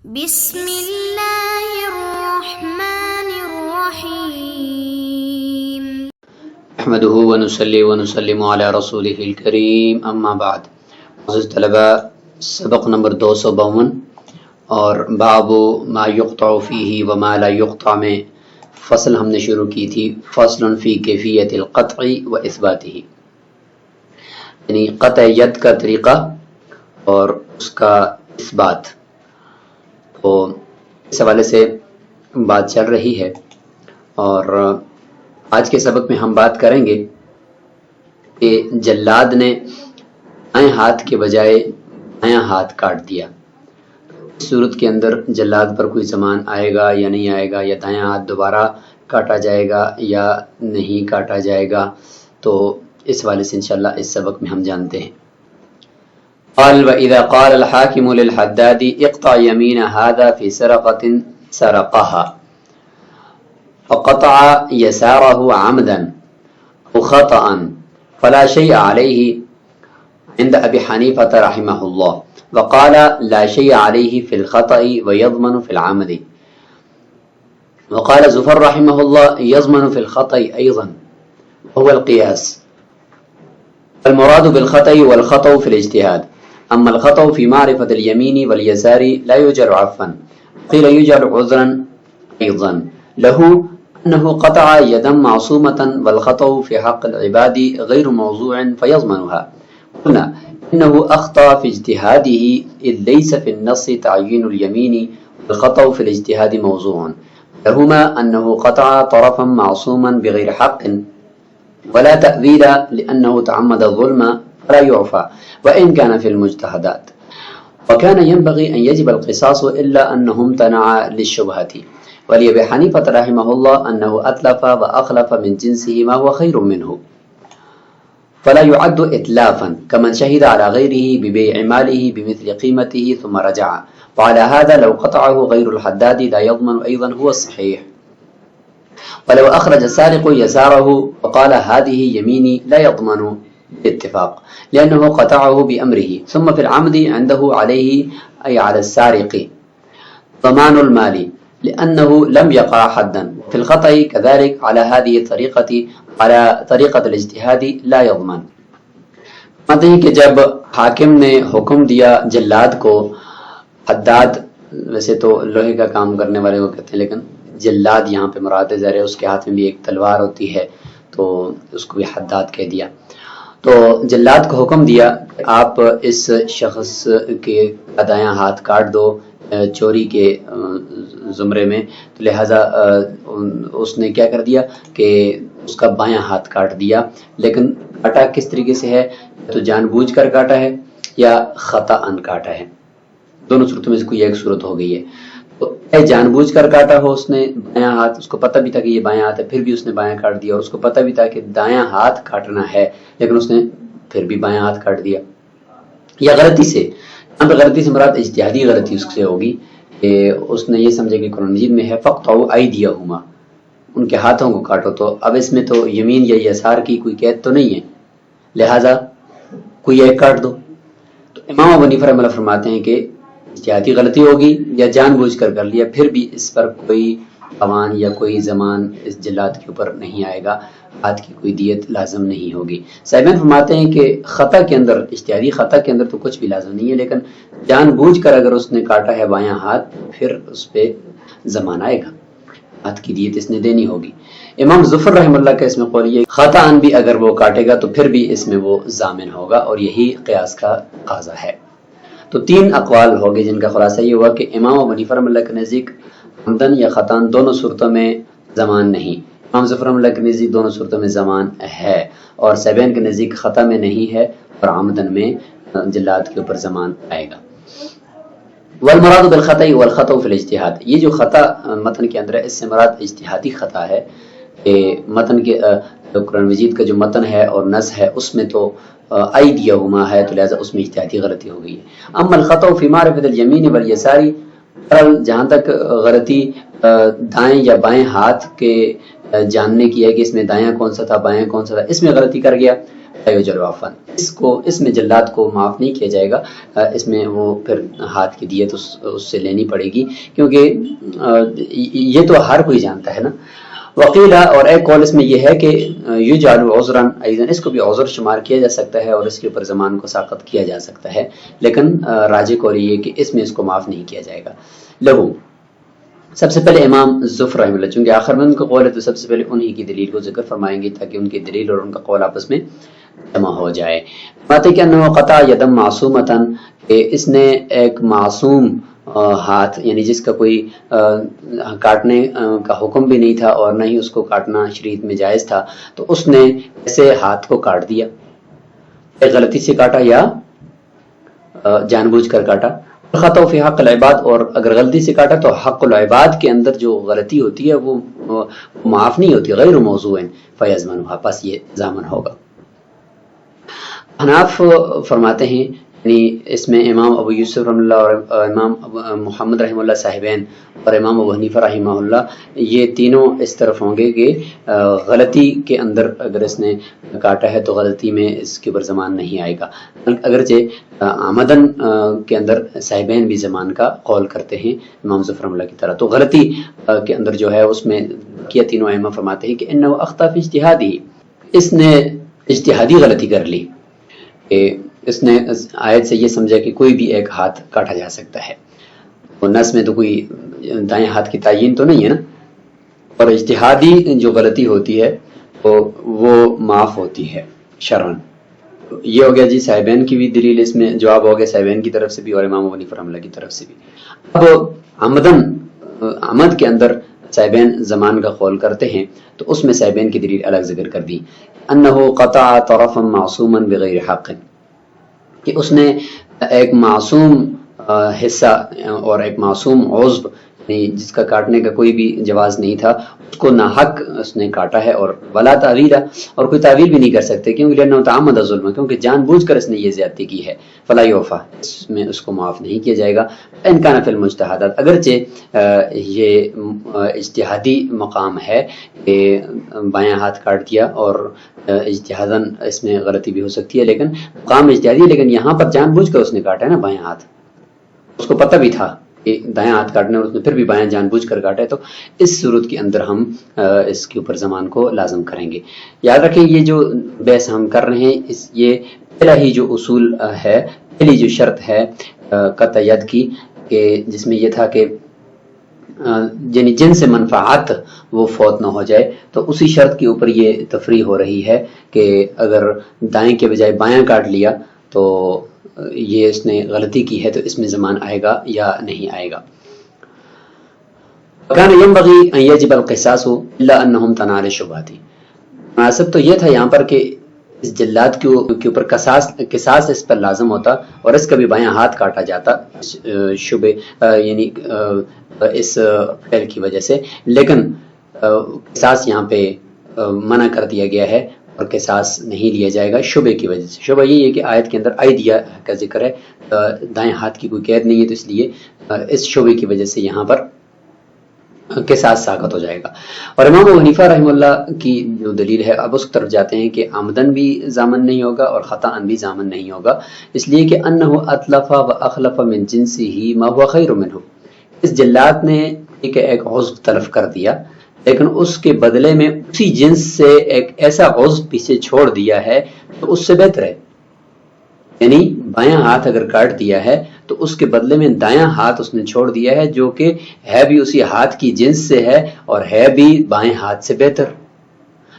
بسم اللہ الرحمن الرحیم نحمده ونصلي ونسلم على رسوله الكریم اما بعد. عزیز طلبہ، سبق نمبر 252 اور باب ما یقطع فیہ وما لا یقطع میں فصل ہم نے شروع کی تھی. فصل فی کیفیت القطع و اثباتہ، یعنی قطع ید کا طریقہ اور اس کا اثبات. تو اس حوالے سے بات چل رہی ہے اور آج کے سبق میں ہم بات کریں گے کہ جلاد نے دائیں ہاتھ کے بجائے بایاں ہاتھ کاٹ دیا. اس صورت کے اندر جلاد پر کوئی زمان آئے گا یا نہیں آئے گا، یا دایاں ہاتھ دوبارہ کاٹا جائے گا یا نہیں کاٹا جائے گا، تو اس حوالے سے انشاءاللہ اس سبق میں ہم جانتے ہیں. قال وَإِذَا قَالَ الْحَاكِمُ لِلْحَدَّادِ اقْطَعْ يَمِينَ هَذَا فِي سَرَقَةٍ سَرَقَهَا فقطع يساره عمدا أو خطأ فلا شيء عليه عند أبي حنيفة رحمه الله، وقال لا شيء عليه في الخطأ ويضمن في العمد، وقال زفر رحمه الله يضمن في الخطأ أيضا، وهو القياس. المراد بالخطأ والخطأ في الاجتهاد، أما الخطأ في معرفة اليمين واليسار لا يجر عفوا، قيل يجر عذرا أيضا له أنه قطع يدا معصومة، والخطأ في حق العباد غير موضوع فيضمنها. قلنا إنه أخطأ في اجتهاده إذ ليس في النص تعيين اليمين، والخطأ في الاجتهاد موضوع، لهما أنه قطع طرفا معصوما بغير حق ولا تأويل لأنه تعمد الظلم فلا يعفى وإن كان في المجتهدات. وكان ينبغي أن يجب القصاص إلا أنه امتنع للشبهة. ولأبي حنيفة رحمه الله أنه أتلف وأخلف من جنسه ما هو خير منه فلا يعد إتلافا، كمن شهد على غيره ببيع ماله بمثل قيمته ثم رجع. وعلى هذا لو قطعه غير الحداد لا يضمن أيضا هو الصحيح. ولو أخرج السارق يساره وقال هذه يميني لا يضمن باتفاق، لأنه قطعه بأمره. ثم في العمد عنده عليه أي على السارق ضمان المال لأنه لم يقع حدا. في الخطأ كذلك على هذه الطريقة، على طريقة الاجتهاد لا يضمن. مطلب کہ جب حاکم نے حکم دیا جلاد کو، حداد ویسے تو لوہے کا کام کرنے والے کو کہتے ہیں، لیکن جلاد یہاں پہ مراد ہے، ظاہر ہے اس کے ہاتھ میں بھی ایک تلوار ہوتی ہے تو اس کو بھی حداد کہہ دیا. تو جلاد کو حکم دیا کہ آپ اس شخص کے دایاں ہاتھ کاٹ دو چوری کے زمرے میں. تو لہٰذا اس نے کیا کر دیا کہ اس کا بایاں ہاتھ کاٹ دیا. لیکن کاٹا کس طریقے سے ہے؟ تو جان بوجھ کر کاٹا ہے یا خطا ان کاٹا ہے. دونوں صورتوں میں سے کوئی ایک صورت ہو گئی ہے. تو جان بوجھ کر کاٹا ہو اس نے بایاں ہاتھ، اس کو پتہ بھی تھا کہ یہ بایاں ہاتھ ہے پھر بھی اس نے بایاں کاٹ دیا، اور اس کو پتہ بھی تھا کہ دایاں ہاتھ کاٹنا ہے لیکن اس نے پھر بھی بایاں ہاتھ کاٹ دیا. یا غلطی سے، یہاں پہ غلطی سے مراد اجتہادی غلطی اس سے ہوگی کہ اس نے یہ سمجھے کہ قرآن مجید میں ہے فقطعوا ایدیہما، ان کے ہاتھوں کو کاٹو. تو اب اس میں تو یمین یا یسار کی کوئی قید تو نہیں ہے، لہٰذا کوئی ایک کاٹ دو. تو امام ابو حنیفہ رحمہ اللہ فرماتے ہیں کہ اجتہادی غلطی ہوگی یا جان بوجھ کر کر لیا، پھر بھی اس پر کوئی اوان یا کوئی زمان اس جلاد کے اوپر نہیں آئے گا، ہاتھ کی کوئی دیت لازم نہیں ہوگی. صاحبین فرماتے ہیں کہ خطا کے اندر، اجتہادی خطا کے اندر تو کچھ بھی لازم نہیں ہے، لیکن جان بوجھ کر اگر اس نے کاٹا ہے بایاں ہاتھ پھر اس پہ زمان آئے گا، ہاتھ کی دیت اس نے دینی ہوگی. امام ظفر رحمہ اللہ کا اس میں قول یہ خطا ان بھی اگر وہ کاٹے گا تو پھر بھی اس میں وہ ضامن ہوگا، اور یہی قیاس کا تقاضا ہے. تو تین اقوال ہو گئے جن کا خلاصہ یہ ہوا کہ امام ابو حنیفہ رحمہ اللہ کے نزدیک عمدن یا خطاً دونوں صورتوں میں زمان نہیں، امام ظفر رحمہ اللہ کے نزدیک دونوں صورتوں میں زمان ہے، اور سیبین کے نزدیک خطا میں نہیں ہے اور عمدن میں جلاد کے اوپر زمان آئے گا. والمراد بالخطأ والخطأ فی الاجتہاد، یہ جو خطا متن کے اندر ہے اس سے مراد اجتہادی خطا ہے کہ متن کے قرآن مجید کا جو متن ہے اور نص ہے اس میں تو ایدیہما ہے، تو لہذا اس میں اجتہادی غلطی ہو گئی ہے. اما الخطأ فی معرفۃ الیمین والیسار، جہاں تک غلطی دائیں یا بائیں ہاتھ کے جاننے کی ہے کہ اس میں دایاں کون سا تھا بایاں کون سا تھا، اس میں غلطی کر گیا. اس میں جلات کو معاف نہیں کیا جائے گا، اس میں وہ پھر ہاتھ کی دیت اس سے لینی پڑے گی، کیونکہ یہ تو ہر کوئی جانتا ہے نا۔ وقیلا، اور ایک قول اس میں یہ ہے کہ یجعل عذرا ایضا، اس کو بھی عذر شمار کیا جا سکتا ہے اور اس کے اوپر زمان کو ساقط کیا جا سکتا ہے، لیکن راجح قول یہ کہ اس میں اس کو معاف نہیں کیا جائے گا۔ لہو، سب سے پہلے امام زفر رحمہ اللہ، چونکہ آخر میں ان کا قول ہے تو سب سے پہلے انہی کی دلیل کو ذکر فرمائیں گے تاکہ ان کی دلیل اور ان کا قول آپس میں جمع ہو جائے۔ بات ہے کہ انہ قطع یدم معصومۃ، کہ اس نے ایک معصوم ہاتھ، یعنی جس کا کوئی کاٹنے کا حکم بھی نہیں تھا اور نہ ہی اس کو کاٹنا شریعت میں جائز تھا، تو اس نے ایسے ہاتھ کو کاٹ دیا، غلطی سے کاٹا یا جان بوجھ کر کاٹا۔ خطأ فی حق العباد، اور اگر غلطی سے کاٹا تو حق العباد کے اندر جو غلطی ہوتی ہے وہ معاف نہیں ہوتی، غیر موضوع فیضمنها، پس یہ ضامن ہوگا۔ حناف فرماتے ہیں، یعنی اس میں امام ابو یوسف رحمہ اللہ اور امام محمد رحمہ اللہ صاحبین اور امام ابو حنیفہ رحمہ اللہ، یہ تینوں اس طرف ہوں گے کہ غلطی کے اندر اگر اس نے کاٹا ہے تو غلطی میں اس کے اوپر زمان نہیں آئے گا، اگرچہ آمدن کے اندر صاحبین بھی زمان کا قول کرتے ہیں امام ظفر رحمہ اللہ کی طرح۔ تو غلطی کے اندر جو ہے اس میں کیا تینوں ائمہ فرماتے ہیں کہ انہ اخطا فی اجتہادی، اس نے اجتہادی غلطی کر لی، کہ اس نے آیت سے یہ سمجھا کہ کوئی بھی ایک ہاتھ کاٹا جا سکتا ہے، اور نس میں تو کوئی دائیں ہاتھ کی تعین تو نہیں ہے نا، اور اجتہادی جو غلطی ہوتی ہے وہ معاف ہوتی ہے شرعاً۔ یہ ہو گیا جی صاحبین کی بھی دلیل، اس میں جواب ہو گیا صاحبین کی طرف سے بھی اور امام ابو حنیفہ رحمہ اللہ کی طرف سے بھی۔ اب عمد کے اندر صاحبین زمان کا قول کرتے ہیں تو اس میں صاحبین کی دلیل الگ ذکر کر دی، انہ قطع طرفا معصوما بغیر حق، کہ اس نے ایک معصوم حصہ اور ایک معصوم عضو جس کا کاٹنے کا کوئی بھی جواز نہیں تھا اس کو ناحق اس نے کاٹا ہے، اور ولا تعویل، اور کوئی تعویل بھی نہیں کر سکتے کیونکہ لأنه تعمد الظلم، کیونکہ جان بوجھ کر اس نے یہ زیادتی کی ہے، فلا یوفا، اس میں اس کو معاف نہیں کیا جائے گا۔ ان کان فی المجتہدات، اگرچہ یہ اجتہادی مقام ہے کہ بایاں ہاتھ کاٹ دیا اور اجتہاداً اس میں غلطی بھی ہو سکتی ہے، لیکن مقام اجتہادی ہے، لیکن یہاں پر جان بوجھ کر اس نے کاٹا ہے نا بایاں ہاتھ، اس کو پتہ بھی تھا کہ دایاں ہاتھ کاٹنے اور اس نے پھر بھی بایاں جان بوجھ کر کاٹا ہے، تو اس صورت کے اندر ہم اس کے اوپر زمان کو لازم کریں گے۔ یاد رکھیں یہ جو بحث ہم کر رہے ہیں یہ پہلا ہی جو اصول ہے، پہلی جو شرط ہے قطع ید کی، کہ جس میں یہ تھا کہ یعنی جن سے منفعت وہ فوت نہ ہو جائے، تو اسی شرط کے اوپر یہ تفریح ہو رہی ہے کہ اگر دائیں کے بجائے بایاں کاٹ لیا تو یہ اس نے غلطی کی ہے، تو اس میں زمان آئے گا یا نہیں آئے گا۔ وَكَانَ يَنبَغِي أَن يَجِبَ الْقِصَاصُ إِلَّا أَنَّهُمْ تَنَالِ الشُّبْهَةِ، مناسب تو یہ تھا یہاں پر کہ اس جلات کے اوپر قصاص اس پر لازم ہوتا اور اس کا بھی بایاں ہاتھ کاٹا جاتا شبہ یعنی اس فعل کی وجہ سے، لیکن قصاص یہاں پہ منع کر دیا گیا ہے اور قصاص نہیں لیا جائے گا شبہ کی وجہ سے۔ شبہ یہ ہے کہ آیت کے اندر ایدیہ کا ذکر ہے، دائیں ہاتھ کی کوئی قید نہیں ہے، تو اس لیے اس شبہ کی وجہ سے یہاں پر قصاص ساقط ہو جائے گا۔ اور امام ابو حنیفہ رحمہ اللہ کی جو دلیل ہے اب اس طرف جاتے ہیں کہ آمدن بھی ضامن نہیں ہوگا اور خطأ بھی ضامن نہیں ہوگا، اس لیے کہ انہ اتلف و اخلف من جنسہ ما هو خیر منہ، اس جلات نے ایک عضو تلف کر دیا لیکن اس کے بدلے میں اسی جنس سے ایک ایسا عضو پیچھے چھوڑ دیا ہے تو اس سے بہتر ہے، یعنی بایاں ہاتھ اگر کاٹ دیا ہے تو اس کے بدلے میں دایاں ہاتھ اس نے چھوڑ دیا ہے جو کہ ہے بھی اسی ہاتھ کی جنس سے ہے اور ہے بھی بائیں ہاتھ سے بہتر،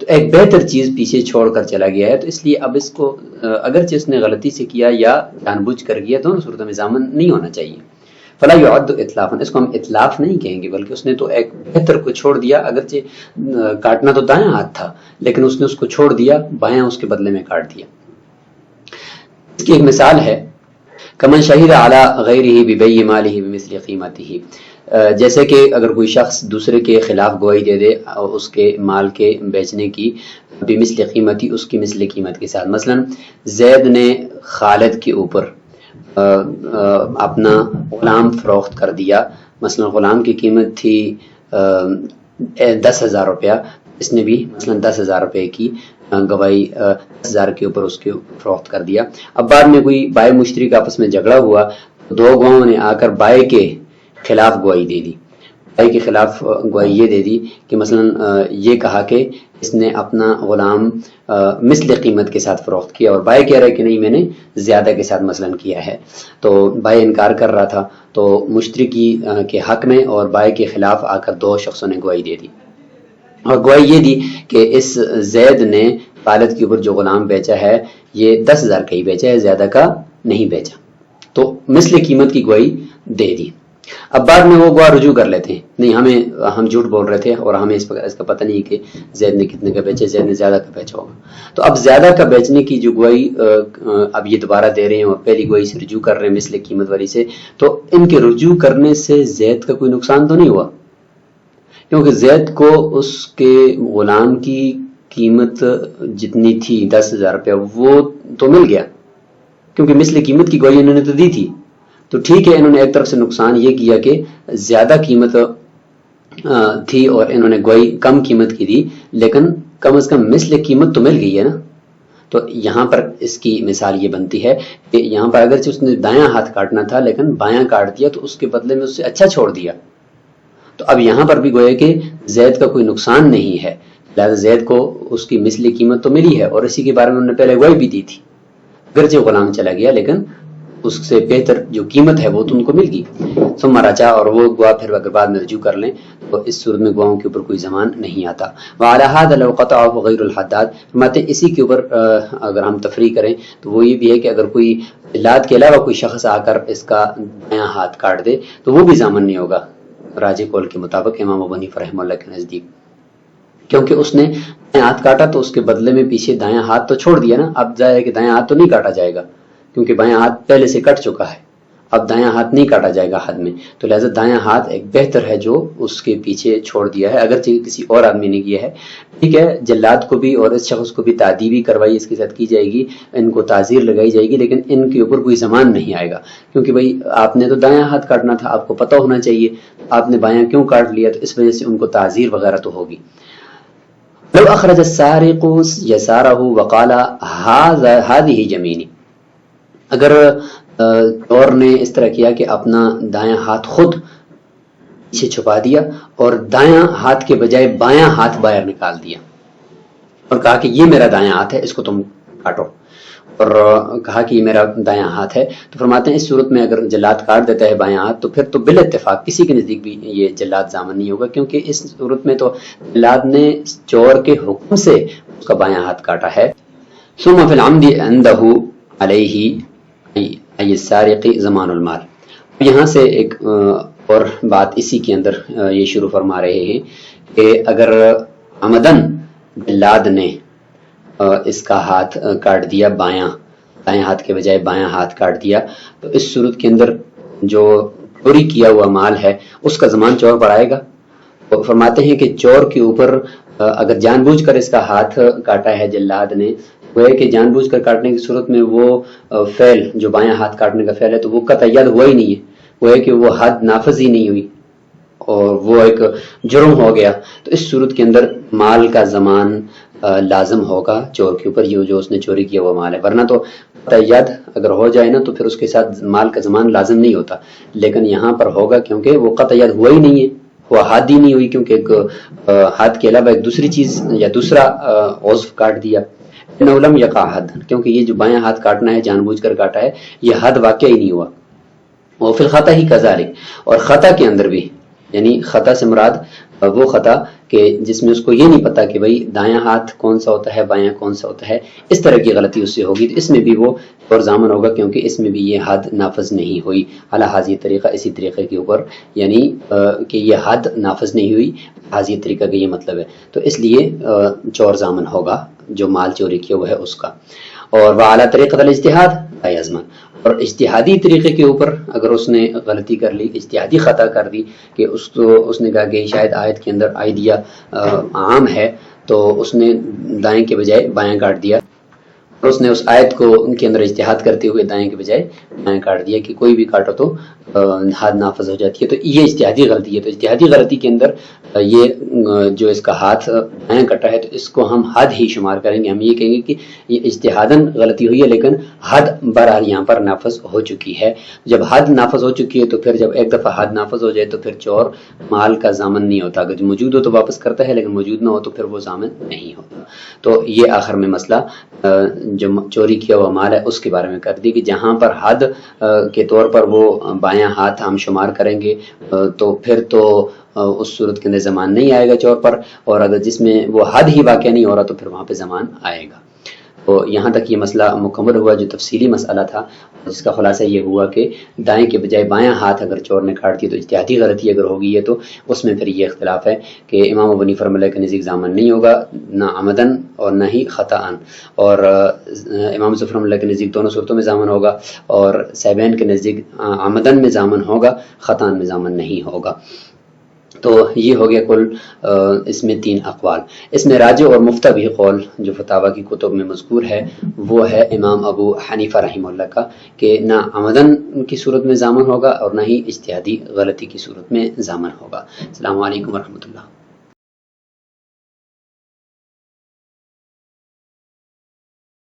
تو ایک بہتر چیز پیچھے چھوڑ کر چلا گیا ہے، تو اس لیے اب اس کو اگرچہ اس نے غلطی سے کیا یا جان بوجھ کر کیا دونوں صورتوں میں ضامن نہیں ہونا چاہیے۔ فلا يعد اتلافا، اس کو ہم اتلاف نہیں کہیں گے بلکہ اس نے تو ایک بہتر کو چھوڑ دیا، اگرچہ کاٹنا تو دایاں ہاتھ تھا لیکن اس نے اس کو چھوڑ دیا، بایاں اس کے بدلے میں کاٹ دیا۔ اس کی ایک مثال ہے کمن شہید علی غیرہ ببیع مالہ بمثل قیمتہ، جیسے کہ اگر کوئی شخص دوسرے کے خلاف گواہی دے دے اس کے مال کے بیچنے کی، بمثل قیمتی، اس کی مثل قیمت کے ساتھ، مثلا زید نے خالد کے اوپر اپنا غلام فروخت کر دیا، مثلا غلام کی قیمت تھی 10,000 روپیہ، اس نے بھی مثلا 10,000 روپے کی گواہی 10,000 کے اوپر اس کے فروخت کر دیا. اب بعد میں کوئی بائع مشتری کا آپس میں جھگڑا ہوا، دو گواہوں نے آ کر بائع کے خلاف گواہی دے دی. بائع کے خلاف گواہی یہ دے دی کہ مثلا یہ کہا کہ اس نے اپنا غلام مثل قیمت کے ساتھ فروخت کیا، اور بائع کہہ رہا ہے کہ نہیں میں نے زیادہ کے ساتھ مثلا کیا ہے. تو بائع انکار کر رہا تھا، تو مشتری کے حق میں اور بائع کے خلاف آ کر دو شخصوں نے گواہی دے دی، اور گواہی یہ دی کہ اس زید نے خالد کے اوپر جو غلام بیچا ہے یہ 10,000 کا ہی بیچا ہے، زیادہ کا نہیں بیچا. تو مثل قیمت کی گواہی دے دی. اب بعد میں وہ گواہ رجوع کر لیتے ہیں، نہیں ہم جھوٹ بول رہے تھے اور ہمیں اس کا پتہ نہیں کہ زید نے کتنے کا بیچا، زید نے زیادہ کا بیچا ہوگا. تو اب زیادہ کا بیچنے کی جو گواہی اب یہ دوبارہ دے رہے ہیں اور پہلی گواہی سے رجوع کر رہے ہیں مثل قیمت والی سے، تو ان کے رجوع کرنے سے زید کا کوئی نقصان تو نہیں ہوا، کیونکہ زید کو اس کے غلام کی قیمت جتنی تھی 10,000 روپیہ وہ تو مل گیا، کیونکہ مثل قیمت کی گواہی انہوں نے تو دی تھی. تو ٹھیک ہے، انہوں نے ایک طرف سے نقصان یہ کیا کہ زیادہ قیمت تھی اور انہوں نے گواہی کم قیمت کی دی، لیکن کم از کم مثل قیمت تو مل گئی ہے نا. تو یہاں پر اس کی مثال یہ بنتی ہے کہ یہاں پر اگرچہ اس نے دایاں ہاتھ کاٹنا تھا لیکن بایاں کاٹ دیا، تو اس کے بدلے میں اس سے اچھا چھوڑ دیا. تو اب یہاں پر بھی گویا کہ زید کا کوئی نقصان نہیں ہے، لہذا زید کو اس کی مثلی قیمت تو ملی ہے، اور اسی کے بارے میں انہوں نے پہلے گواہی بھی دی تھی. اگرچہ غلام چلا گیا لیکن اس سے بہتر جو قیمت ہے وہ تو ان کو مل گئی. ثم رجع، اور وہ گواہ پھر اگر بعد میں رجوع کر لیں تو اس صورت میں گواہوں کے اوپر کوئی زمان نہیں آتا. وعلى هذا لو قطعه غير الحداد، فرماتے ہیں اسی کے اوپر اگر ہم تفریح کریں تو وہ یہ بھی ہے کہ اگر کوئی جلاد کے علاوہ کوئی شخص آ کر اس کا دایاں ہاتھ کاٹ دے تو وہ بھی ضامن نہیں ہوگا راجح قول کے مطابق، امام ابو حنیفہ رحمہ اللہ کے نزدیک، کیونکہ اس نے دایاں ہاتھ کاٹا تو اس کے بدلے میں پیچھے دایاں ہاتھ تو چھوڑ دیا نا. اب ظاہر ہے کہ دایاں ہاتھ تو نہیں کاٹا جائے گا کیونکہ بایاں ہاتھ پہلے سے کٹ چکا ہے، اب دایاں ہاتھ نہیں کاٹا جائے گا حد میں. تو لہٰذا دایاں ہاتھ ایک بہتر ہے جو اس کے پیچھے چھوڑ دیا ہے، اگرچہ کسی اور آدمی نے کیا ہے. ٹھیک ہے، جلاد کو بھی اور اس شخص کو بھی تعدیبی کروائی اس کے ساتھ کی جائے گی، ان کو تعزیر لگائی جائے گی، لیکن ان کے اوپر کوئی زمان نہیں آئے گا، کیونکہ بھائی آپ نے تو دایاں ہاتھ کاٹنا تھا، آپ کو پتہ ہونا چاہیے آپ نے بایاں کیوں کاٹ لیا، تو اس وجہ سے ان کو تعزیر وغیرہ تو ہوگی. لو اخرج السارق يساره وقال هذه يميني، اگر چور نے اس طرح کیا کہ اپنا دایاں ہاتھ خود پیچھے چھپا دیا اور دایاں ہاتھ کے بجائے بایاں ہاتھ باہر نکال دیا اور کہا کہ یہ میرا دایاں ہاتھ ہے، اس کو تم کاٹو، اور کہا کہ یہ میرا دایاں ہاتھ ہے، تو فرماتے ہیں اس صورت میں اگر جلاد کاٹ دیتا ہے بایاں ہاتھ تو پھر تو بالاتفاق کسی کے نزدیک بھی یہ جلاد ضامن نہیں ہوگا، کیونکہ اس صورت میں تو جلاد نے چور کے حکم سے اس کا بایاں ہاتھ کاٹا ہے. ثم فی العمد عنده علیہ ای السارق ضمان المال. یہاں سے ایک اور بات اسی کے اندر یہ شروع فرما رہے ہیں کہ اگر عمدن جلاد نے اس کا ہاتھ کاٹ دیا، دایاں ہاتھ کے بجائے بایاں ہاتھ کاٹ دیا، تو اس صورت کے اندر جو چوری کیا ہوا مال ہے اس کا ضمان چور پر آئے گا. تو فرماتے ہیں کہ چور کے اوپر اگر جان بوجھ کر اس کا ہاتھ کاٹا ہے جلاد نے، وہ ہے کہ جان بوجھ کر کاٹنے کی صورت میں وہ فعل جو بایاں ہاتھ کاٹنے کا فعل ہے تو وہ قطع ید ہوا ہی نہیں ہے، وہ ہے کہ وہ حد نافذ ہی نہیں ہوئی اور وہ ایک جرم ہو گیا. تو اس صورت کے اندر مال کا ضمان لازم ہوگا چور کے اوپر، یہ جو اس نے چوری کیا وہ مال ہے، ورنہ تو قطع ید اگر ہو جائے نا تو پھر اس کے ساتھ مال کا ضمان لازم نہیں ہوتا، لیکن یہاں پر ہوگا کیونکہ وہ قطع ید ہوا ہی نہیں ہے، وہ حد ہی نہیں ہوئی، کیونکہ ایک حد کے علاوہ ایک دوسری چیز یا دوسرا عضو کاٹ دیا. لم یقع حد، کیونکہ یہ جو بایاں ہاتھ کاٹنا ہے جان بوجھ کر کاٹا ہے، یہ حد واقع ہی نہیں ہوا. وہ فی الخطا ہی کذالک، اور خطا کے اندر بھی، یعنی خطا سے مراد وہ خطا کہ جس میں اس کو یہ نہیں پتا کہ بھئی دایاں ہاتھ کون سا ہوتا ہے بایاں کون سا ہوتا ہے، اس طرح کی غلطی اس سے ہوگی تو اس میں بھی وہ اور ضامن ہوگا، کیونکہ اس میں بھی یہ حد نافذ نہیں ہوئی. علی حاضی طریقہ، اسی طریقے کے اوپر، یعنی کہ یہ حد نافذ نہیں ہوئی، حاضی طریقہ کا یہ مطلب ہے، تو اس لیے چور ضامن ہوگا جو مال چوری کیا وہ ہے اس کا. اور وعلی طریقۃ الاجتہاد لا یضمن، اور اجتہادی طریقے کے اوپر اگر اس نے غلطی کر لی، اجتہادی خطا کر دی کہ اس نے کہا کہ شاید آیت کے اندر آئیدیہ عام ہے تو اس نے دائیں کے بجائے بایاں کاٹ دیا، اور اس نے اس آیت کو ان کے اندر اجتہاد کرتے ہوئے دائیں کے بجائے بایاں کاٹ دیا کہ کوئی بھی کاٹو تو حد نافذ ہو جاتی ہے، تو یہ اجتہادی غلطی ہے. تو اجتہادی غلطی کے اندر یہ جو اس کا ہاتھ بایاں کٹا ہے تو اس کو ہم حد ہی شمار کریں گے. ہم یہ کہیں گے کہ یہ اجتہاداً غلطی ہوئی ہے لیکن حد بہرحال یہاں پر نافذ ہو چکی ہے. جب حد نافذ ہو چکی ہے تو پھر جب ایک دفعہ حد نافذ ہو جائے تو پھر چور مال کا ضامن نہیں ہوتا. اگر موجود ہو تو واپس کرتا ہے لیکن موجود نہ ہو تو پھر وہ ضامن نہیں ہوتا. تو یہ آخر میں مسئلہ جو چوری کیا ہوا مال ہے اس کے بارے میں کر دی کہ جہاں پر حد کے طور پر وہ بایاں ہاتھ ہم شمار کریں گے تو پھر تو اس صورت کے اندر زمان نہیں آئے گا چور پر, اور اگر جس میں وہ حد ہی واقع نہیں ہو رہا تو پھر وہاں پہ زمان آئے گا. تو یہاں تک یہ مسئلہ مکمل ہوا جو تفصیلی مسئلہ تھا, جس کا خلاصہ یہ ہوا کہ دائیں کے بجائے بایاں ہاتھ اگر چور نے کاٹ دیا تو اجتہادی غلطی اگر ہوگی ہے تو اس میں پھر یہ اختلاف ہے کہ امام ابو حنیفہ رحمۃ اللہ کے نزدیک ضامن نہیں ہوگا نہ عمدن اور نہ ہی خطأً, اور امام ظفر رحمۃ اللہ کے نزدیک دونوں صورتوں میں ضامن ہوگا, اور صاحبین کے نزدیک عمدن میں ضامن ہوگا, خطأً میں ضامن نہیں ہوگا. تو یہ ہو گیا کل اس میں 3 اقوال. اس میں راجح اور مفتبی قول جو فتاوی کی کتب میں مذکور ہے وہ ہے امام ابو حنیفہ رحمہ اللہ کا کہ نہ عمدن کی صورت میں ضامن ہوگا اور نہ ہی اجتہادی غلطی کی صورت میں ضامن ہوگا. السلام علیکم ورحمۃ اللہ.